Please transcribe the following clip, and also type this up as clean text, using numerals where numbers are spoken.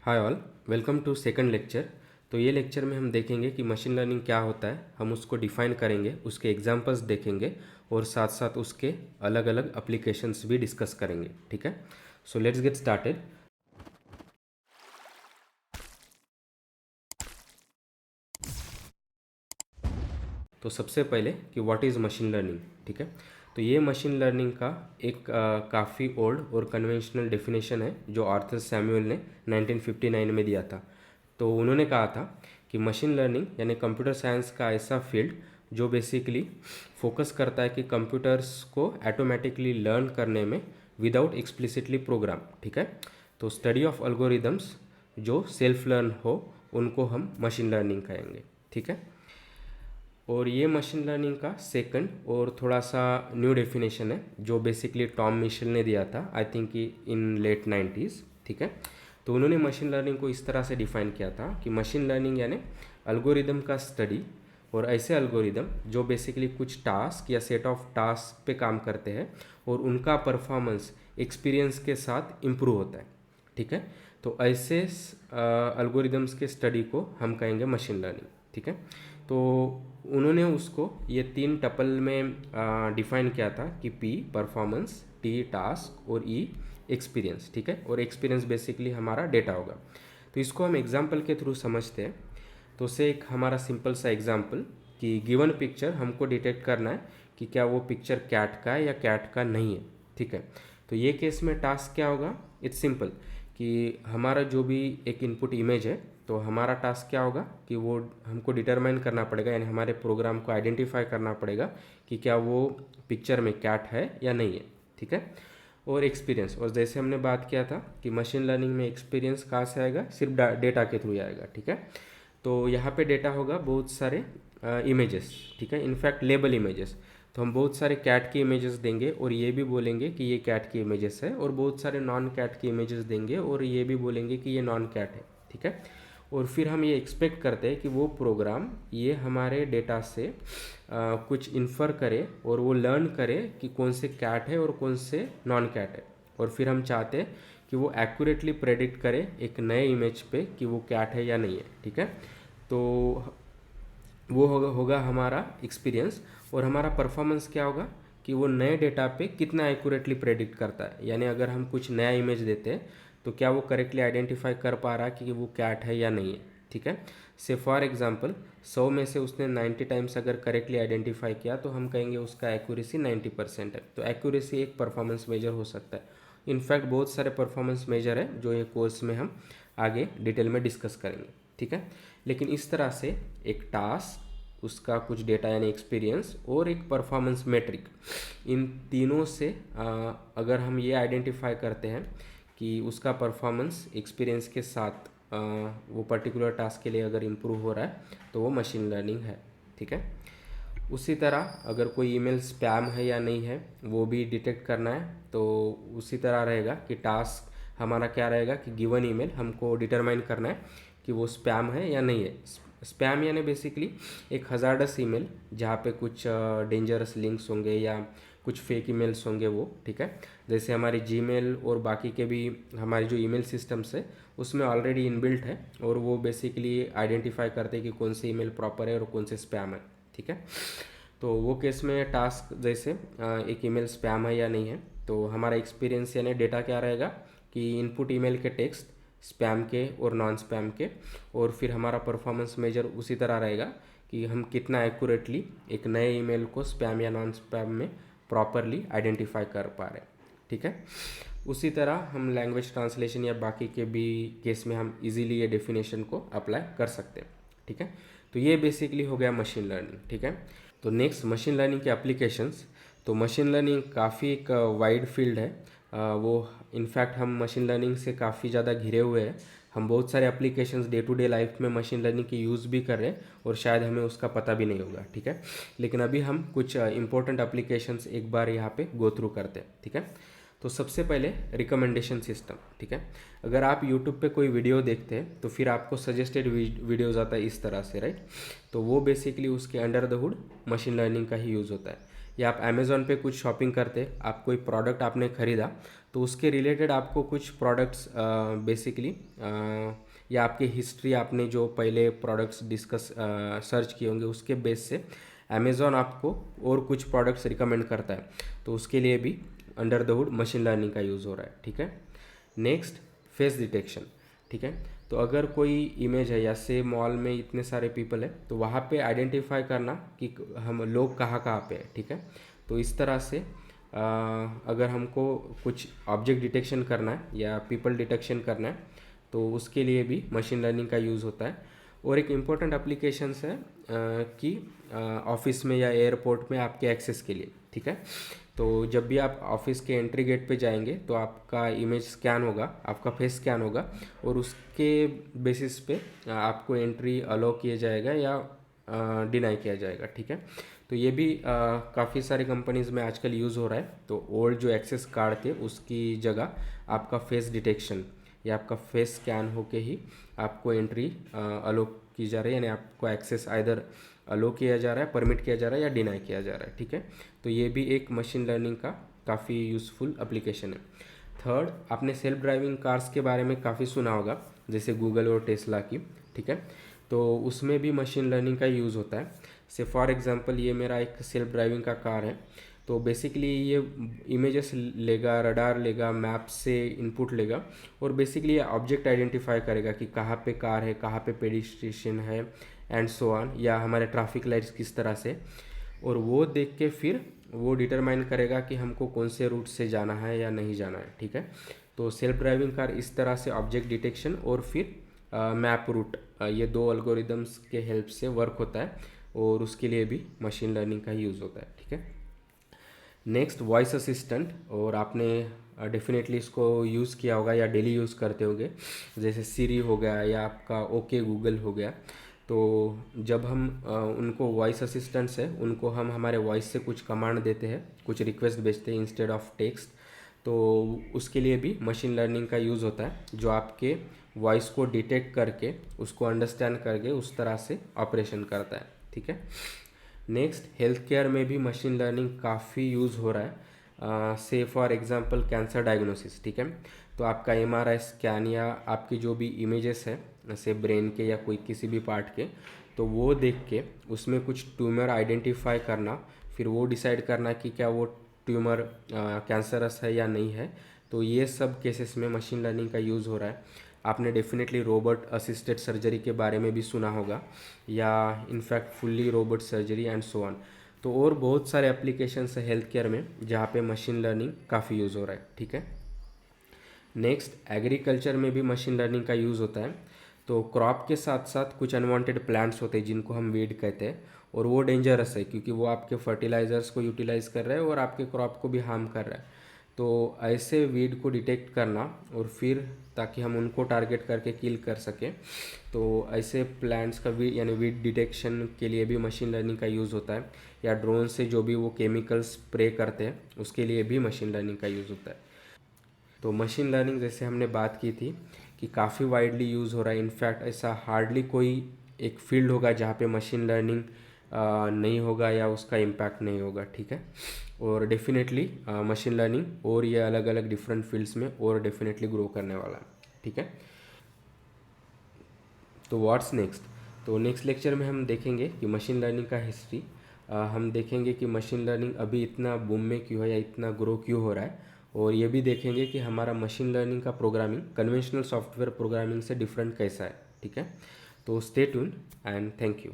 Hi all, welcome to second lecture. तो ये lecture में हम देखेंगे कि मशीन लर्निंग क्या होता है, हम उसको डिफाइन करेंगे, उसके एग्जांपल्स देखेंगे और साथ साथ उसके अलग अलग एप्लीकेशंस भी डिस्कस करेंगे। ठीक है, सो लेट्स गेट स्टार्टेड। तो सबसे पहले कि व्हाट इज़ मशीन लर्निंग। ठीक है, तो ये मशीन लर्निंग का एक काफ़ी ओल्ड और कन्वेंशनल डेफिनेशन है जो आर्थर सैमुअल ने 1959 में दिया था। तो उन्होंने कहा था कि मशीन लर्निंग यानी कंप्यूटर साइंस का ऐसा फील्ड जो बेसिकली फोकस करता है कि कंप्यूटर्स को ऑटोमेटिकली लर्न करने में विदाउट एक्सप्लिसिटली प्रोग्राम। ठीक है, तो स्टडी ऑफ एल्गोरिदम्स जो सेल्फ लर्न हो उनको हम मशीन लर्निंग कहेंगे। ठीक है, और ये मशीन लर्निंग का सेकंड और थोड़ा सा न्यू डेफिनेशन है जो बेसिकली टॉम मिशेल ने दिया था, I think in late 90s। ठीक है, तो उन्होंने मशीन लर्निंग को इस तरह से डिफाइन किया था कि मशीन लर्निंग यानी अल्गोरिदम का स्टडी और ऐसे अल्गोरिदम जो बेसिकली कुछ टास्क या सेट ऑफ टास्क पे काम करते हैं और उनका परफॉर्मेंस एक्सपीरियंस के साथ इम्प्रूव होता है। ठीक है, तो ऐसे अल्गोरिदम्स के स्टडी को हम कहेंगे मशीन लर्निंग। ठीक है, तो उन्होंने उसको ये तीन टपल में डिफाइन किया था कि पी परफॉर्मेंस, टी टास्क और ई एक्सपीरियंस। ठीक है, और एक्सपीरियंस बेसिकली हमारा डेटा होगा। तो इसको हम एग्जांपल के थ्रू समझते हैं। तो से एक हमारा सिंपल सा एग्जांपल कि गिवन पिक्चर हमको डिटेक्ट करना है कि क्या वो पिक्चर कैट का है या कैट का नहीं है। ठीक है, तो ये केस में टास्क क्या होगा, इट्स सिंपल कि हमारा जो भी एक इनपुट इमेज है तो हमारा टास्क क्या होगा कि वो हमको डिटरमाइन करना पड़ेगा, यानी हमारे प्रोग्राम को आइडेंटिफाई करना पड़ेगा कि क्या वो पिक्चर में कैट है या नहीं है। ठीक है, और एक्सपीरियंस, और जैसे हमने बात किया था कि मशीन लर्निंग में एक्सपीरियंस कहाँ से आएगा, सिर्फ डेटा के थ्रू आएगा। ठीक है, तो यहाँ पे डेटा होगा बहुत सारे इमेजेस। ठीक है, इनफैक्ट लेबल इमेजेस। तो हम बहुत सारे कैट की इमेजेस देंगे और ये भी बोलेंगे कि ये कैट की इमेजेस है, और बहुत सारे नॉन कैट की इमेजेस देंगे और ये भी बोलेंगे कि ये नॉन कैट है। ठीक है, और फिर हम ये एक्सपेक्ट करते हैं कि वो प्रोग्राम ये हमारे डेटा से कुछ इन्फर करे और वो लर्न करे कि कौन से कैट है और कौन से नॉन कैट है, और फिर हम चाहते हैं कि वो एक्यूरेटली प्रेडिक्ट करे एक नए इमेज पे कि वो कैट है या नहीं है। ठीक है, तो वो होगा हमारा एक्सपीरियंस, और हमारा परफॉर्मेंस क्या होगा कि वो नए डेटा पे कितना एक्यूरेटली प्रेडिक्ट करता है, यानी अगर हम कुछ नया इमेज देते हैं तो क्या वो करेक्टली आइडेंटिफाई कर पा रहा है कि वो कैट है या नहीं है। ठीक है, से फॉर एग्जांपल 100 में से उसने 90 टाइम्स अगर करेक्टली आइडेंटिफाई किया तो हम कहेंगे उसका एक्यूरेसी 90% है। तो एक्यूरेसी एक परफॉर्मेंस मेजर हो सकता है। इनफैक्ट बहुत सारे परफॉर्मेंस मेजर है जो ये कोर्स में हम आगे डिटेल में डिस्कस करेंगे। ठीक है, लेकिन इस तरह से एक टास्क, उसका कुछ डेटा यानी एक्सपीरियंस और एक परफॉर्मेंस मेट्रिक, इन तीनों से अगर हम ये आइडेंटिफाई करते हैं कि उसका परफॉर्मेंस एक्सपीरियंस के साथ वो पर्टिकुलर टास्क के लिए अगर इम्प्रूव हो रहा है तो वो मशीन लर्निंग है। ठीक है, उसी तरह अगर कोई ईमेल स्पैम है या नहीं है वो भी डिटेक्ट करना है, तो उसी तरह रहेगा कि टास्क हमारा क्या रहेगा कि गिवन ईमेल हमको डिटरमाइन करना है कि वो स्पैम है या नहीं है। स्पैम यानी बेसिकली एक हजार्डस ईमेल जहाँ पे कुछ डेंजरस लिंक्स होंगे या कुछ फेक ईमेल्स होंगे वो। ठीक है, जैसे हमारी जीमेल और बाकी के भी हमारी जो ईमेल सिस्टम्स है उसमें ऑलरेडी इनबिल्ट है, और वो बेसिकली आइडेंटिफाई करते हैं कि कौन सी ईमेल प्रॉपर है और कौन से स्पैम है। ठीक है, तो वो केस में टास्क जैसे एक ईमेल स्पैम है या नहीं है, तो हमारा एक्सपीरियंस यानी डेटा क्या रहेगा कि इनपुट ईमेल के टेक्स्ट स्पैम के और नॉन स्पैम के, और फिर हमारा परफॉर्मेंस मेजर उसी तरह रहेगा कि हम कितना एक्यूरेटली एक नए ईमेल को स्पैम या नॉन स्पैम में प्रॉपरली आइडेंटिफाई कर पा रहे हैं। ठीक है, उसी तरह हम लैंग्वेज ट्रांसलेशन या बाकी के भी केस में हम इजीली ये डेफिनेशन को अप्लाई कर सकते हैं। ठीक है, तो ये बेसिकली हो गया मशीन लर्निंग। ठीक है, तो नेक्स्ट मशीन लर्निंग के एप्लीकेशंस। तो मशीन लर्निंग काफ़ी एक वाइड फील्ड है, वो इनफैक्ट हम मशीन लर्निंग से काफ़ी ज़्यादा घिरे हुए हैं। हम बहुत सारे applications day to day life में मशीन लर्निंग की यूज़ भी कर रहे हैं और शायद हमें उसका पता भी नहीं होगा। ठीक है, लेकिन अभी हम कुछ इंपॉर्टेंट एप्लीकेशंस एक बार यहाँ पे गो थ्रू करते हैं। ठीक है, तो सबसे पहले रिकमेंडेशन सिस्टम। ठीक है, अगर आप यूट्यूब पे कोई वीडियो देखते हैं तो फिर आपको सजेस्टेड वीडियोज़ आता है इस तरह से, राइट। तो वो बेसिकली उसके under the hood machine learning का ही यूज़ होता है। या आप अमेज़ॉन पे कुछ शॉपिंग करते, आप कोई प्रोडक्ट आपने ख़रीदा, तो उसके रिलेटेड आपको कुछ प्रोडक्ट्स बेसिकली या आपकी हिस्ट्री, आपने जो पहले प्रोडक्ट्स डिस्कस सर्च किए होंगे उसके बेस से अमेज़ॉन आपको और कुछ प्रोडक्ट्स रिकमेंड करता है, तो उसके लिए भी under the hood machine learning का यूज़ हो रहा है, ठीक है। नेक्स्ट, फेस डिटेक्शन, ठीक है। तो अगर कोई इमेज है या से मॉल में इतने सारे पीपल है, तो वहाँ पे आइडेंटिफाई करना कि हम लोग कहाँ कहाँ पे है, ठीक है। तो इस तरह से अगर हमको कुछ ऑब्जेक्ट डिटेक्शन करना है या पीपल डिटेक्शन करना है, तो उसके लिए भी मशीन लर्निंग का यूज़ होता है। और एक इम्पोर्टेंट एप्लीकेशंस है कि ऑफिस में या एयरपोर्ट में आपके एक्सेस के लिए, ठीक है। तो जब भी आप ऑफिस के एंट्री गेट पे जाएंगे तो आपका इमेज स्कैन होगा, आपका फेस स्कैन होगा, और उसके बेसिस पे आपको एंट्री अलो किया जाएगा या डिनाई किया जाएगा, ठीक है। तो ये भी काफ़ी सारी कंपनीज़ में आजकल यूज़ हो रहा है। तो ओल्ड जो एक्सेस कार्ड थे उसकी जगह आपका फेस डिटेक्शन या आपका फेस स्कैन होके ही आपको एंट्री अलो की जा रही है, यानी आपको एक्सेस आइदर अलो किया जा रहा है, परमिट किया जा रहा है या डिनाई किया जा रहा है, ठीक है। तो ये भी एक मशीन लर्निंग का काफ़ी यूज़फुल एप्लीकेशन है। थर्ड, आपने सेल्फ ड्राइविंग कार्स के बारे में काफ़ी सुना होगा, जैसे गूगल और टेस्ला की, ठीक है। तो उसमें भी मशीन लर्निंग का यूज़ होता है। से फॉर एग्जांपल ये मेरा एक सेल्फ ड्राइविंग का कार है, तो बेसिकली ये इमेजेस लेगा, रडार लेगा, मैप से इनपुट लेगा, और बेसिकली ये ऑब्जेक्ट आइडेंटिफाई करेगा कि कहाँ पे कार है, कहाँ पे पेडिस्ट्रेशन है एंड सो ऑन, या हमारे ट्रैफिक लाइट्स किस तरह से, और वो देख के फिर वो डिटरमाइन करेगा कि हमको कौन से रूट से जाना है या नहीं जाना है, ठीक है। तो सेल्फ ड्राइविंग कार इस तरह से ऑब्जेक्ट डिटेक्शन और फिर मैप रूट, ये दो अल्गोरिदम्स के हेल्प से वर्क होता है, और उसके लिए भी मशीन लर्निंग का यूज़ होता है, ठीक है। नेक्स्ट, वॉइस असिस्टेंट, और आपने डेफिनेटली इसको यूज़ किया होगा या डेली यूज़ करते होगे, जैसे सीरी हो गया या आपका ओके गूगल हो गया। तो जब हम उनको वॉइस असिस्टेंट्स है उनको हम हमारे वॉइस से कुछ कमांड देते हैं, कुछ रिक्वेस्ट भेजते हैं इंस्टेड ऑफ टेक्स्ट, तो उसके लिए भी मशीन लर्निंग का यूज़ होता है, जो आपके वॉइस को डिटेक्ट करके उसको अंडरस्टैंड करके उस तरह से ऑपरेशन करता है, ठीक है। नेक्स्ट, हेल्थ केयर में भी मशीन लर्निंग काफ़ी यूज़ हो रहा है। से फॉर एग्जांपल कैंसर डायग्नोसिस, ठीक है। तो आपका एमआरआई स्कैन या आपकी जो भी इमेजेस है जैसे ब्रेन के या कोई किसी भी पार्ट के, तो वो देख के उसमें कुछ ट्यूमर आइडेंटिफाई करना, फिर वो डिसाइड करना कि क्या वो ट्यूमर कैंसरस है या नहीं है। तो ये सब केसेस में मशीन लर्निंग का यूज़ हो रहा है। आपने डेफिनेटली रोबोट असिस्टेड सर्जरी के बारे में भी सुना होगा, या in fact fully robot surgery and so on. तो और बहुत सारे एप्लीकेशंस है हेल्थ केयर में जहाँ पे मशीन लर्निंग काफ़ी यूज़ हो रहा है, ठीक है। नेक्स्ट, एग्रीकल्चर में भी मशीन लर्निंग का यूज़ होता है। तो क्रॉप के साथ साथ कुछ अनवांटेड प्लांट्स होते हैं जिनको हम वीड कहते हैं, और वो डेंजरस है क्योंकि वो आपके फर्टिलाइजर्स को यूटिलाइज कर रहा है और आपके क्रॉप को भी हार्म कर रहा है। तो ऐसे वीड को डिटेक्ट करना और फिर ताकि हम उनको टारगेट करके किल कर सकें, तो ऐसे प्लांट्स का वीड यानी वीड डिटेक्शन के लिए भी मशीन लर्निंग का यूज़ होता है, या ड्रोन से जो भी वो केमिकल्स स्प्रे करते हैं उसके लिए भी मशीन लर्निंग का यूज़ होता है। तो मशीन लर्निंग जैसे हमने बात की थी कि काफ़ी वाइडली यूज़ हो रहा है। इनफैक्ट ऐसा हार्डली कोई एक फील्ड होगा जहाँ पे मशीन लर्निंग नहीं होगा या उसका इम्पैक्ट नहीं होगा, ठीक है। और डेफिनेटली मशीन लर्निंग और ये अलग अलग डिफरेंट फील्ड्स में और डेफिनेटली ग्रो करने वाला है, ठीक है। तो व्हाट्स नेक्स्ट, तो नेक्स्ट लेक्चर में हम देखेंगे कि मशीन लर्निंग का हिस्ट्री, हम देखेंगे कि मशीन लर्निंग अभी इतना बूम में क्यों है या इतना ग्रो क्यों हो रहा है, और ये भी देखेंगे कि हमारा मशीन लर्निंग का प्रोग्रामिंग कन्वेंशनल सॉफ्टवेयर प्रोग्रामिंग से डिफरेंट कैसा है, ठीक है। तो stay tune and thank you.